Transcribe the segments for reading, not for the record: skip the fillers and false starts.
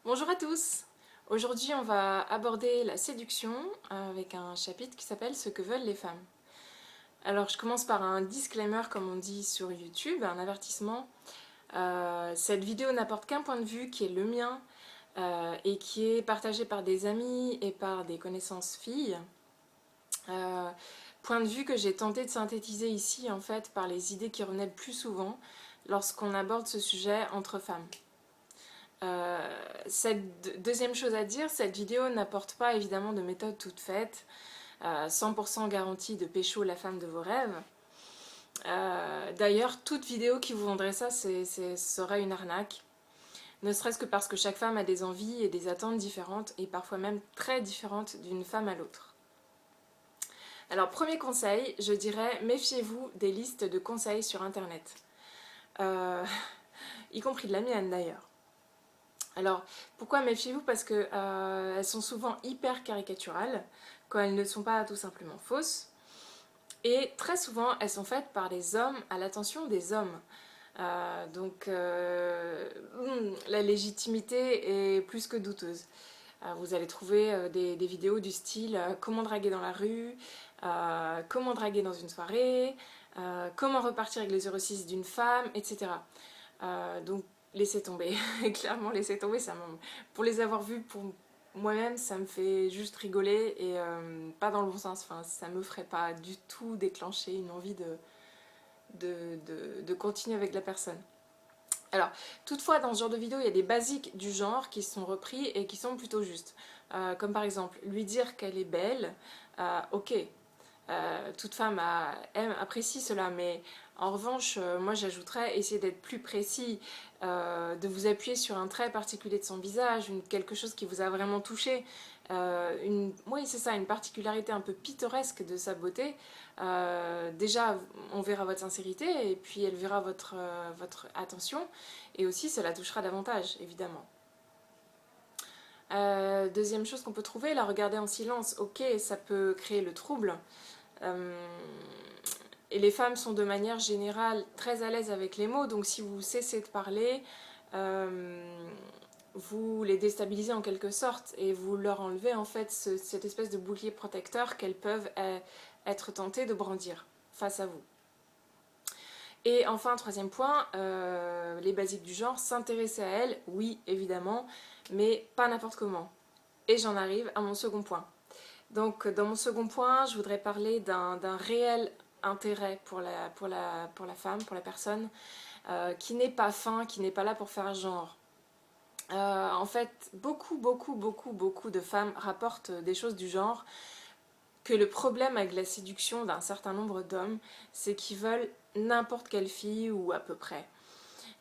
Bonjour à tous! Aujourd'hui on va aborder la séduction avec un chapitre qui s'appelle Ce que veulent les femmes. Alors je commence par un disclaimer comme on dit sur YouTube, un avertissement. Cette vidéo n'apporte qu'un point de vue qui est le mien et qui est partagé par des amis et par des connaissances filles. Euh, Point de vue que j'ai tenté de synthétiser ici en fait par les idées qui revenaient le plus souvent lorsqu'on aborde ce sujet entre femmes. Cette deuxième chose à dire, cette vidéo n'apporte pas évidemment de méthode toute faite, 100% garantie de pécho la femme de vos rêves. D'ailleurs, toute vidéo qui vous vendrait ça serait une arnaque, ne serait-ce que parce que chaque femme a des envies et des attentes différentes, et parfois même très différentes d'une femme à l'autre. Alors, premier conseil, je dirais, méfiez-vous des listes de conseils sur Internet. Y compris de la mienne d'ailleurs. Alors, pourquoi méfiez-vous? Parce que elles sont souvent hyper caricaturales, quand elles ne sont pas tout simplement fausses. Et très souvent, elles sont faites par des hommes à l'attention des hommes. La légitimité est plus que douteuse. Vous allez trouver des vidéos du style comment draguer dans la rue, comment draguer dans une soirée, comment repartir avec les eurosix d'une femme, etc. Donc laissez tomber, clairement laissez tomber, pour les avoir vus pour moi-même ça me fait juste rigoler et pas dans le bon sens, enfin, ça me ferait pas du tout déclencher une envie de continuer avec la personne. Alors, toutefois, dans ce genre de vidéo, il y a des basiques du genre qui sont repris et qui sont plutôt justes. Comme par exemple, lui dire qu'elle est belle, ok, toute femme apprécie cela, mais en revanche, moi j'ajouterais essayer d'être plus précis, de vous appuyer sur un trait particulier de son visage, quelque chose qui vous a vraiment touché, oui c'est ça, une particularité un peu pittoresque de sa beauté. Déjà, on verra votre sincérité et puis elle verra votre attention et aussi cela touchera davantage, évidemment. Deuxième chose qu'on peut trouver, la regarder en silence, ok, ça peut créer le trouble. Euh, et les femmes sont de manière générale très à l'aise avec les mots, donc si vous cessez de parler, vous les déstabilisez en quelque sorte et vous leur enlevez en fait cette espèce de bouclier protecteur qu'elles peuvent être tentées de brandir face à vous. Et enfin, troisième point, les basiques du genre, s'intéresser à elles, oui évidemment, mais pas n'importe comment. Et j'en arrive à mon second point. Donc dans mon second point, je voudrais parler d'un réel intérêt pour la femme, pour la personne, qui n'est pas fin, qui n'est pas là pour faire genre. En fait, beaucoup de femmes rapportent des choses du genre que le problème avec la séduction d'un certain nombre d'hommes, c'est qu'ils veulent n'importe quelle fille, ou à peu près,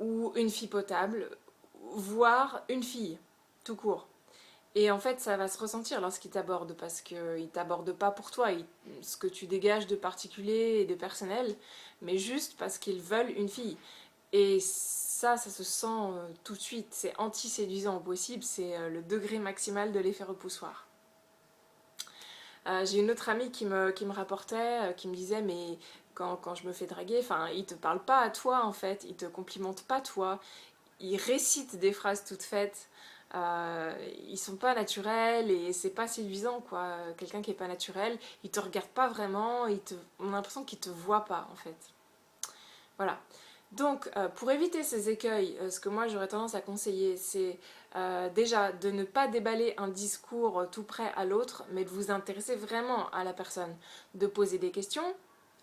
ou une fille potable, voire une fille, tout court. Et en fait, ça va se ressentir lorsqu'ils t'abordent, parce qu'ils ne t'abordent pas pour toi, ce que tu dégages de particulier et de personnel, mais juste parce qu'ils veulent une fille. Et ça se sent tout de suite, c'est anti-séduisant au possible, c'est le degré maximal de l'effet repoussoir. J'ai une autre amie qui me rapportait, qui me disait, mais quand je me fais draguer, enfin, ils te parlent pas à toi en fait, ils te complimentent pas toi, ils récitent des phrases toutes faites. Ils sont pas naturels et c'est pas séduisant quoi. Quelqu'un qui est pas naturel, il te regarde pas vraiment, on a l'impression qu'il te voit pas en fait. Voilà. Donc, pour éviter ces écueils, ce que moi j'aurais tendance à conseiller, c'est déjà de ne pas déballer un discours tout prêt à l'autre, mais de vous intéresser vraiment à la personne, de poser des questions.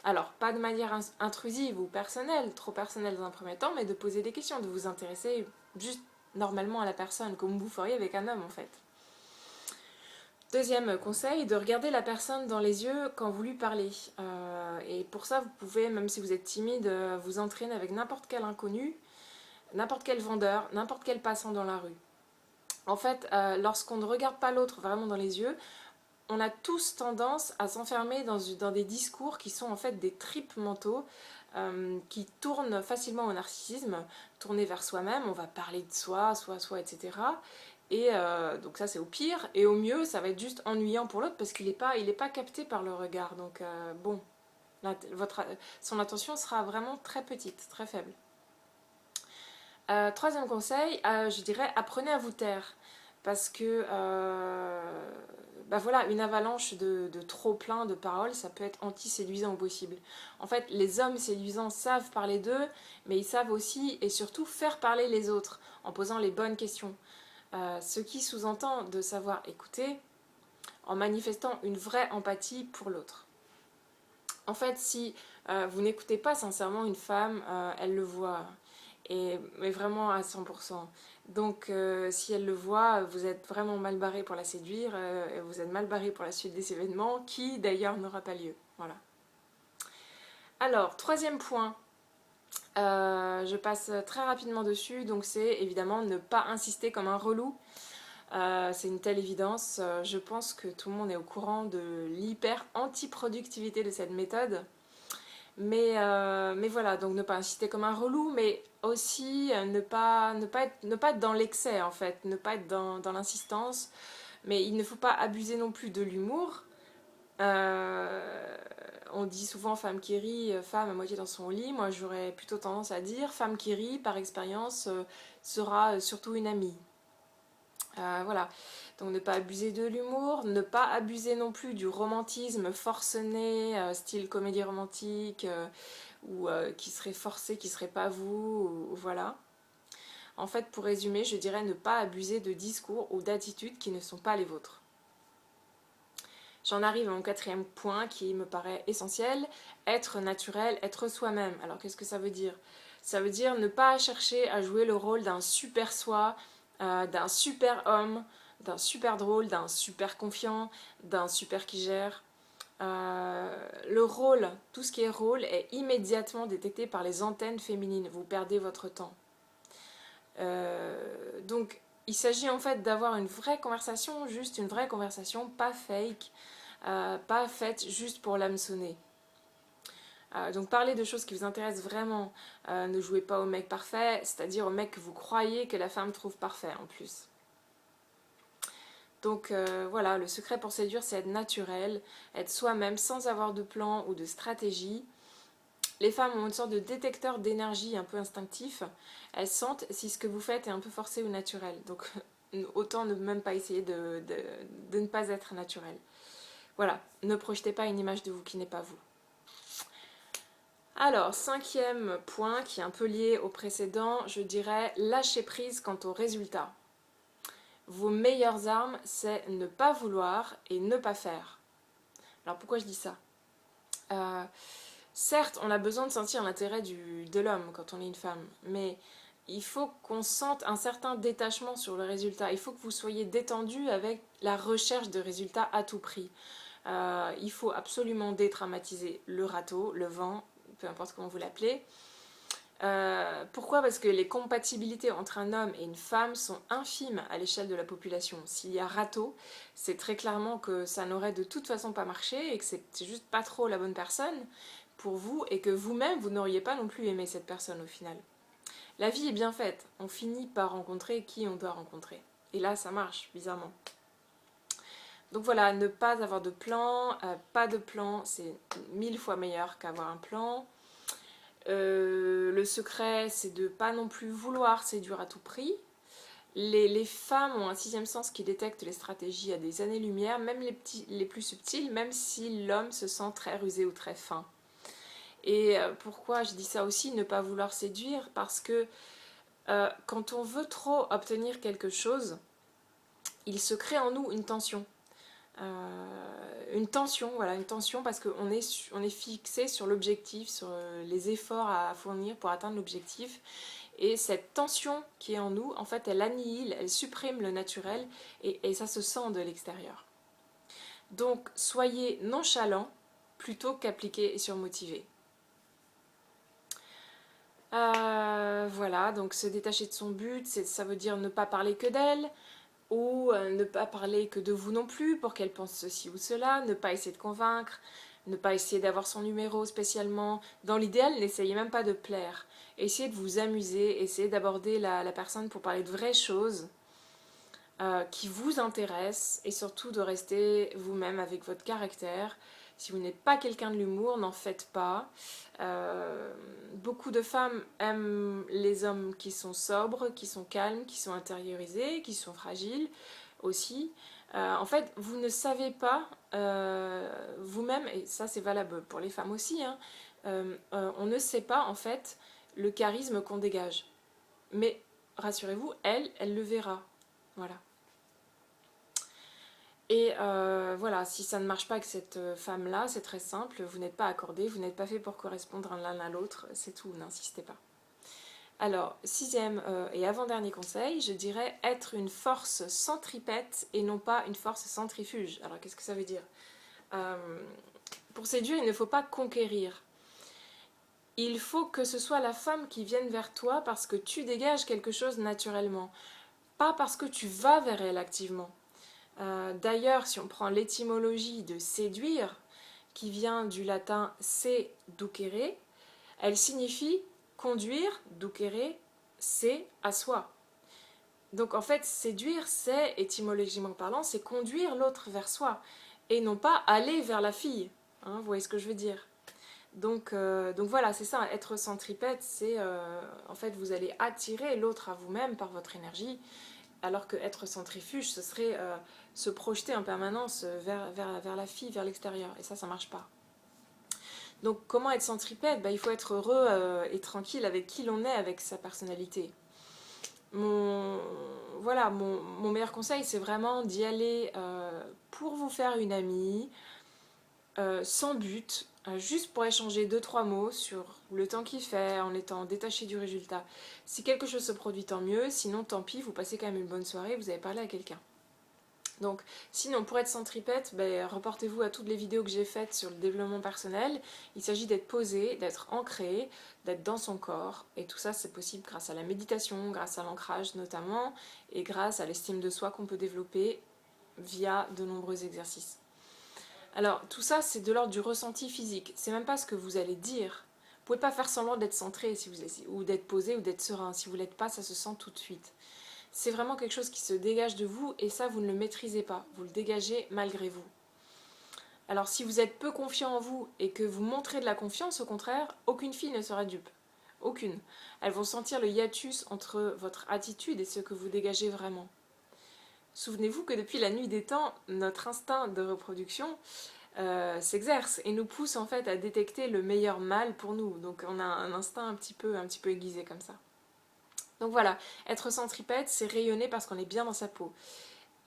Alors, pas de manière intrusive ou personnelle, trop personnelle dans un premier temps, mais de poser des questions, de vous intéresser juste normalement à la personne, comme vous feriez avec un homme en fait. Deuxième conseil, de regarder la personne dans les yeux quand vous lui parlez. Et pour ça, vous pouvez, même si vous êtes timide, vous entraîner avec n'importe quel inconnu, n'importe quel vendeur, n'importe quel passant dans la rue. En fait, lorsqu'on ne regarde pas l'autre vraiment dans les yeux, on a tous tendance à s'enfermer dans des discours qui sont en fait des tripes mentaux, qui tournent facilement au narcissisme, tourner vers soi-même, on va parler de soi, etc. Et donc ça c'est au pire, et au mieux ça va être juste ennuyant pour l'autre parce il est pas capté par le regard, donc bon, son attention sera vraiment très petite, très faible. Troisième conseil, je dirais apprenez à vous taire. Parce que bah voilà, une avalanche de trop plein de paroles, ça peut être anti-séduisant au possible. En fait, les hommes séduisants savent parler d'eux, mais ils savent aussi et surtout faire parler les autres en posant les bonnes questions. Ce qui sous-entend de savoir écouter en manifestant une vraie empathie pour l'autre. En fait, si vous n'écoutez pas sincèrement une femme, elle le voit, mais vraiment à 100%. Donc, si elle le voit, vous êtes vraiment mal barré pour la séduire, et vous êtes mal barré pour la suite des événements, qui d'ailleurs n'aura pas lieu. Voilà. Alors, troisième point, je passe très rapidement dessus, donc c'est évidemment ne pas insister comme un relou. C'est une telle évidence. Je pense que tout le monde est au courant de l'hyper anti-productivité de cette méthode. Mais voilà, donc ne pas insister comme un relou, mais aussi ne pas être dans l'excès en fait, ne pas être dans l'insistance. Mais il ne faut pas abuser non plus de l'humour. On dit souvent femme qui rit, femme à moitié dans son lit. Moi j'aurais plutôt tendance à dire femme qui rit, par expérience, sera surtout une amie. Voilà, donc ne pas abuser de l'humour, ne pas abuser non plus du romantisme forcené, style comédie romantique, ou qui serait forcé, qui serait pas vous, ou voilà. En fait, pour résumer, je dirais ne pas abuser de discours ou d'attitudes qui ne sont pas les vôtres. J'en arrive à mon quatrième point qui me paraît essentiel, être naturel, être soi-même. Alors qu'est-ce que ça veut dire? Ça veut dire ne pas chercher à jouer le rôle d'un super soi, d'un super homme, d'un super drôle, d'un super confiant, d'un super qui gère. Le rôle, tout ce qui est rôle, est immédiatement détecté par les antennes féminines. Vous perdez votre temps. Donc, il s'agit en fait d'avoir une vraie conversation, juste une vraie conversation, pas fake, pas faite juste pour l'hameçonner. Donc parlez de choses qui vous intéressent vraiment. Ne jouez pas au mec parfait, c'est-à-dire au mec que vous croyez que la femme trouve parfait en plus. Donc voilà, le secret pour séduire, c'est être naturel, être soi-même sans avoir de plan ou de stratégie. Les femmes ont une sorte de détecteur d'énergie un peu instinctif. Elles sentent si ce que vous faites est un peu forcé ou naturel. Donc autant ne même pas essayer de ne pas être naturel. Voilà, ne projetez pas une image de vous qui n'est pas vous. Alors, cinquième point qui est un peu lié au précédent, je dirais lâcher prise quant au résultat. Vos meilleures armes, c'est ne pas vouloir et ne pas faire. Alors pourquoi je dis ça? Certes, on a besoin de sentir l'intérêt de l'homme quand on est une femme, mais il faut qu'on sente un certain détachement sur le résultat. Il faut que vous soyez détendu avec la recherche de résultats à tout prix. Il faut absolument dédramatiser le râteau, le vent, peu importe comment vous l'appelez. Pourquoi? Parce que les compatibilités entre un homme et une femme sont infimes à l'échelle de la population. S'il y a râteau, c'est très clairement que ça n'aurait de toute façon pas marché et que c'est juste pas trop la bonne personne pour vous et que vous-même vous n'auriez pas non plus aimé cette personne au final. La vie est bien faite, on finit par rencontrer qui on doit rencontrer. Et là ça marche, bizarrement. Donc voilà, ne pas avoir de plan, pas de plan, c'est 1000 fois meilleur qu'avoir un plan. Le secret, c'est de pas non plus vouloir séduire à tout prix. Les femmes ont un sixième sens qui détecte les stratégies à des années-lumière, même les plus subtiles, même si l'homme se sent très rusé ou très fin. Et pourquoi je dis ça aussi, ne pas vouloir séduire? Parce que quand on veut trop obtenir quelque chose, il se crée en nous une tension. Une tension parce qu'on est fixé sur l'objectif, sur les efforts à fournir pour atteindre l'objectif. Et cette tension qui est en nous, en fait, elle annihile, elle supprime le naturel et ça se sent de l'extérieur. Donc, soyez nonchalant plutôt qu'appliqué et surmotivé. Voilà, donc se détacher de son but, ça veut dire ne pas parler que d'elle, ou ne pas parler que de vous non plus pour qu'elle pense ceci ou cela, ne pas essayer de convaincre, ne pas essayer d'avoir son numéro spécialement. Dans l'idéal, n'essayez même pas de plaire. Essayez de vous amuser, essayez d'aborder la personne pour parler de vraies choses qui vous intéressent et surtout de rester vous-même avec votre caractère. Si vous n'êtes pas quelqu'un de l'humour, n'en faites pas. Beaucoup de femmes aiment les hommes qui sont sobres, qui sont calmes, qui sont intériorisés, qui sont fragiles aussi. En fait, vous ne savez pas vous-même, et ça c'est valable pour les femmes aussi, hein, on ne sait pas en fait le charisme qu'on dégage. Mais rassurez-vous, elle le verra. Voilà. Et voilà, si ça ne marche pas avec cette femme-là, c'est très simple, vous n'êtes pas accordé, vous n'êtes pas fait pour correspondre l'un à l'autre, c'est tout, n'insistez pas. Alors, sixième et avant-dernier conseil, je dirais être une force centripète et non pas une force centrifuge. Alors, qu'est-ce que ça veut dire? Pour séduire, il ne faut pas conquérir. Il faut que ce soit la femme qui vienne vers toi parce que tu dégages quelque chose naturellement, pas parce que tu vas vers elle activement. D'ailleurs, si on prend l'étymologie de séduire, qui vient du latin seducere, elle signifie conduire, ducere, c'est à soi. Donc en fait, séduire, c'est, étymologiquement parlant, c'est conduire l'autre vers soi, et non pas aller vers la fille. Hein, vous voyez ce que je veux dire? Donc voilà, c'est ça, être centripète, c'est en fait vous allez attirer l'autre à vous-même par votre énergie, alors que être centrifuge, ce serait se projeter en permanence vers la fille, vers l'extérieur, et ça marche pas. Donc comment être centripète? Il faut être heureux et tranquille avec qui l'on est, avec sa personnalité. Voilà, mon meilleur conseil, c'est vraiment d'y aller pour vous faire une amie, sans but, juste pour échanger deux trois mots sur le temps qu'il fait, en étant détaché du résultat. Si quelque chose se produit, tant mieux, sinon tant pis, vous passez quand même une bonne soirée, vous avez parlé à quelqu'un. Donc, sinon, pour être centripète, reportez-vous à toutes les vidéos que j'ai faites sur le développement personnel. Il s'agit d'être posé, d'être ancré, d'être dans son corps. Et tout ça, c'est possible grâce à la méditation, grâce à l'ancrage notamment, et grâce à l'estime de soi qu'on peut développer via de nombreux exercices. Alors, tout ça, c'est de l'ordre du ressenti physique. C'est même pas ce que vous allez dire. Vous pouvez pas faire semblant d'être centré si vous essayez, ou d'être posé ou d'être serein. Si vous l'êtes pas, ça se sent tout de suite. C'est vraiment quelque chose qui se dégage de vous et ça, vous ne le maîtrisez pas. Vous le dégagez malgré vous. Alors, si vous êtes peu confiant en vous et que vous montrez de la confiance, au contraire, aucune fille ne sera dupe. Aucune. Elles vont sentir le hiatus entre votre attitude et ce que vous dégagez vraiment. Souvenez-vous que depuis la nuit des temps, notre instinct de reproduction s'exerce et nous pousse en fait à détecter le meilleur mâle pour nous. Donc on a un instinct un petit peu aiguisé comme ça. Donc voilà, être centripète, c'est rayonner parce qu'on est bien dans sa peau.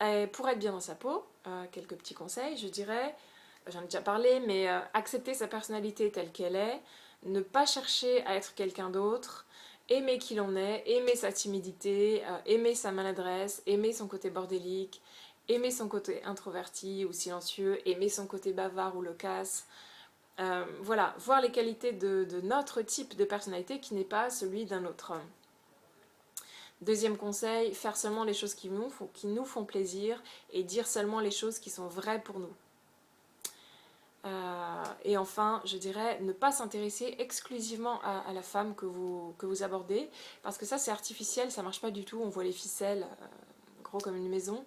Et pour être bien dans sa peau, quelques petits conseils, je dirais, j'en ai déjà parlé, mais accepter sa personnalité telle qu'elle est, ne pas chercher à être quelqu'un d'autre, aimer qui l'on est, aimer sa timidité, aimer sa maladresse, aimer son côté bordélique, aimer son côté introverti ou silencieux, aimer son côté bavard ou loquace. Voilà, voir les qualités de notre type de personnalité qui n'est pas celui d'un autre homme. Deuxième conseil, faire seulement les choses qui nous font plaisir et dire seulement les choses qui sont vraies pour nous. Et enfin, je dirais ne pas s'intéresser exclusivement à la femme que vous abordez, parce que ça c'est artificiel, ça marche pas du tout, on voit les ficelles gros comme une maison.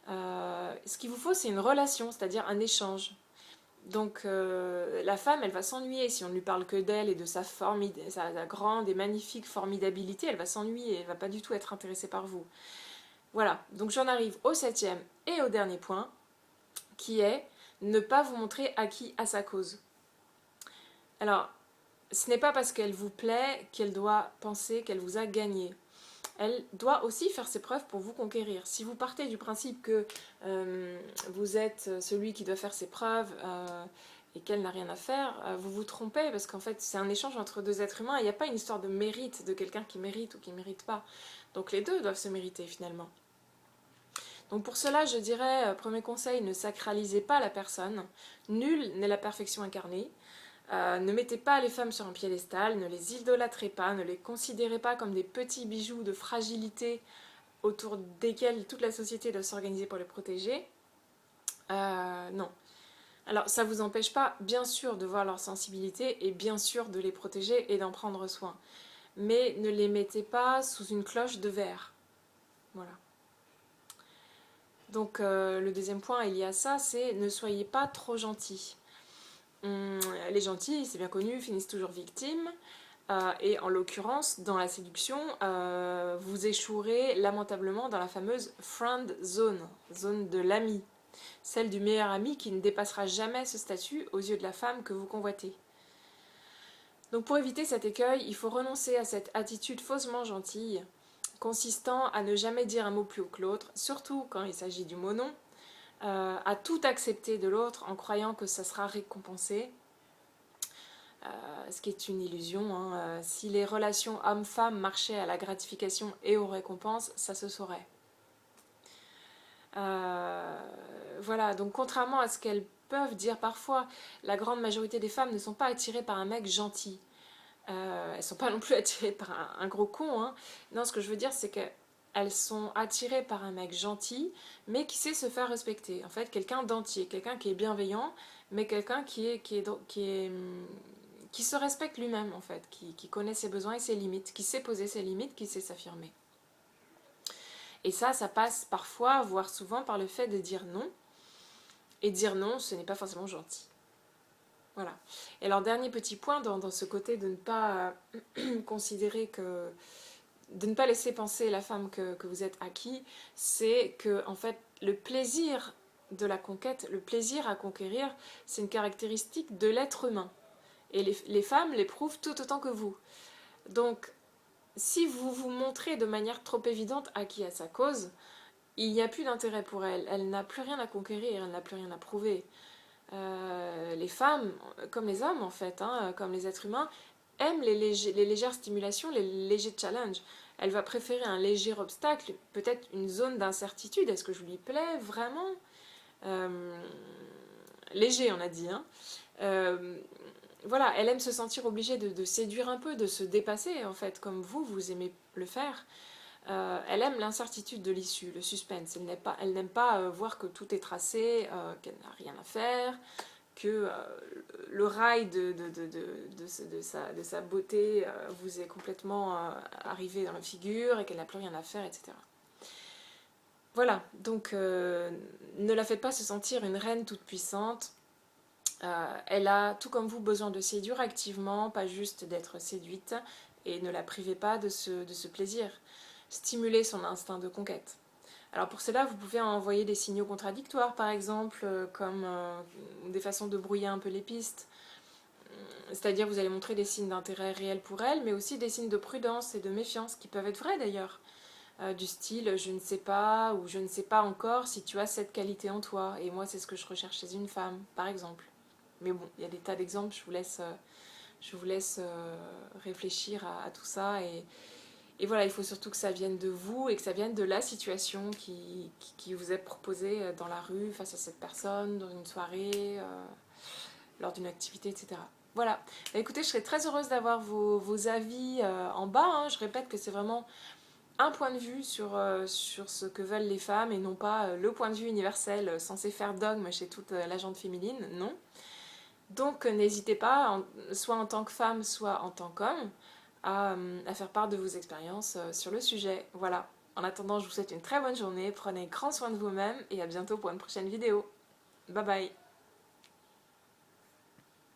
Ce qu'il vous faut, c'est une relation, c'est-à-dire un échange. Donc la femme, elle va s'ennuyer si on ne lui parle que d'elle et de sa grande et magnifique formidabilité, elle va s'ennuyer, elle va pas du tout être intéressée par vous. Voilà, donc j'en arrive au septième et au dernier point, qui est ne pas vous montrer acquis à sa cause. Alors, ce n'est pas parce qu'elle vous plaît qu'elle doit penser qu'elle vous a gagné. Elle doit aussi faire ses preuves pour vous conquérir. Si vous partez du principe que vous êtes celui qui doit faire ses preuves et qu'elle n'a rien à faire, vous vous trompez parce qu'en fait c'est un échange entre deux êtres humains et il n'y a pas une histoire de mérite, de quelqu'un qui mérite ou qui ne mérite pas. Donc les deux doivent se mériter finalement. Donc pour cela, je dirais, premier conseil, ne sacralisez pas la personne. Nul n'est la perfection incarnée. Ne mettez pas les femmes sur un piédestal, ne les idolâtrez pas, ne les considérez pas comme des petits bijoux de fragilité autour desquels toute la société doit s'organiser pour les protéger. Non. Alors ça ne vous empêche pas, bien sûr, de voir leur sensibilité et bien sûr de les protéger et d'en prendre soin. Mais ne les mettez pas sous une cloche de verre. Voilà. Donc le deuxième point, il y a ça, c'est ne soyez pas trop gentil. les gentils, c'est bien connu, finissent toujours victimes. Et en l'occurrence, dans la séduction, vous échouerez lamentablement dans la fameuse friend zone, zone de l'ami, celle du meilleur ami qui ne dépassera jamais ce statut aux yeux de la femme que vous convoitez. Donc pour éviter cet écueil, il faut renoncer à cette attitude faussement gentille, consistant à ne jamais dire un mot plus haut que l'autre, surtout quand il s'agit du mot non, à tout accepter de l'autre en croyant que ça sera récompensé, ce qui est une illusion. Hein. Si les relations homme-femme marchaient à la gratification et aux récompenses, ça se saurait. Voilà, donc contrairement à ce qu'elles peuvent dire parfois, la grande majorité des femmes ne sont pas attirées par un mec gentil. Elles ne sont pas non plus attirées par un gros con. Hein. Non, ce que je veux dire, c'est qu'elles sont attirées par un mec gentil, mais qui sait se faire respecter. En fait, quelqu'un d'entier, quelqu'un qui est bienveillant, mais quelqu'un qui se respecte lui-même, en fait, qui connaît ses besoins et ses limites, qui sait poser ses limites, qui sait s'affirmer. Et ça passe parfois, voire souvent, par le fait de dire non. Et dire non, ce n'est pas forcément gentil. Voilà. Et alors, dernier petit point dans ce côté de ne pas considérer que... de ne pas laisser penser la femme que vous êtes acquis, c'est que, en fait, le plaisir de la conquête, le plaisir à conquérir, c'est une caractéristique de l'être humain. Et les femmes l'éprouvent tout autant que vous. Donc, si vous vous montrez de manière trop évidente acquis à sa cause, il n'y a plus d'intérêt pour elle. Elle n'a plus rien à conquérir, elle n'a plus rien à prouver. Les femmes, comme les hommes en fait, hein, comme les êtres humains, aiment les légères stimulations, les légers challenges. Elle va préférer un léger obstacle, peut-être une zone d'incertitude. Est-ce que je lui plais vraiment Léger, on a dit. Hein. Voilà, elle aime se sentir obligée de séduire un peu, de se dépasser en fait, comme vous aimez le faire. Elle aime l'incertitude de l'issue, le suspense. Elle n'aime pas voir que tout est tracé, qu'elle n'a rien à faire, que le rail de sa beauté vous est complètement arrivé dans la figure et qu'elle n'a plus rien à faire, etc. Voilà, donc ne la faites pas se sentir une reine toute puissante. Elle a, tout comme vous, besoin de séduire activement, pas juste d'être séduite, et ne la privez pas de ce plaisir. Stimulez son instinct de conquête. Alors pour cela, vous pouvez envoyer des signaux contradictoires, par exemple, comme des façons de brouiller un peu les pistes. C'est-à-dire vous allez montrer des signes d'intérêt réel pour elle, mais aussi des signes de prudence et de méfiance, qui peuvent être vrais d'ailleurs. Du style, je ne sais pas, ou je ne sais pas encore si tu as cette qualité en toi, et moi c'est ce que je recherche chez une femme, par exemple. Mais bon, il y a des tas d'exemples, je vous laisse réfléchir à tout ça. Et voilà, il faut surtout que ça vienne de vous et que ça vienne de la situation qui vous est proposée dans la rue, face à cette personne, dans une soirée, lors d'une activité, etc. Voilà. Bah, écoutez, je serais très heureuse d'avoir vos avis en bas. Hein. Je répète que c'est vraiment un point de vue sur ce que veulent les femmes et non pas le point de vue universel censé faire dogme chez toute la gente féminine. Non. Donc n'hésitez pas, soit en tant que femme, soit en tant qu'homme, à faire part de vos expériences sur le sujet. Voilà. En attendant, je vous souhaite une très bonne journée, prenez grand soin de vous-même et à bientôt pour une prochaine vidéo. Bye bye.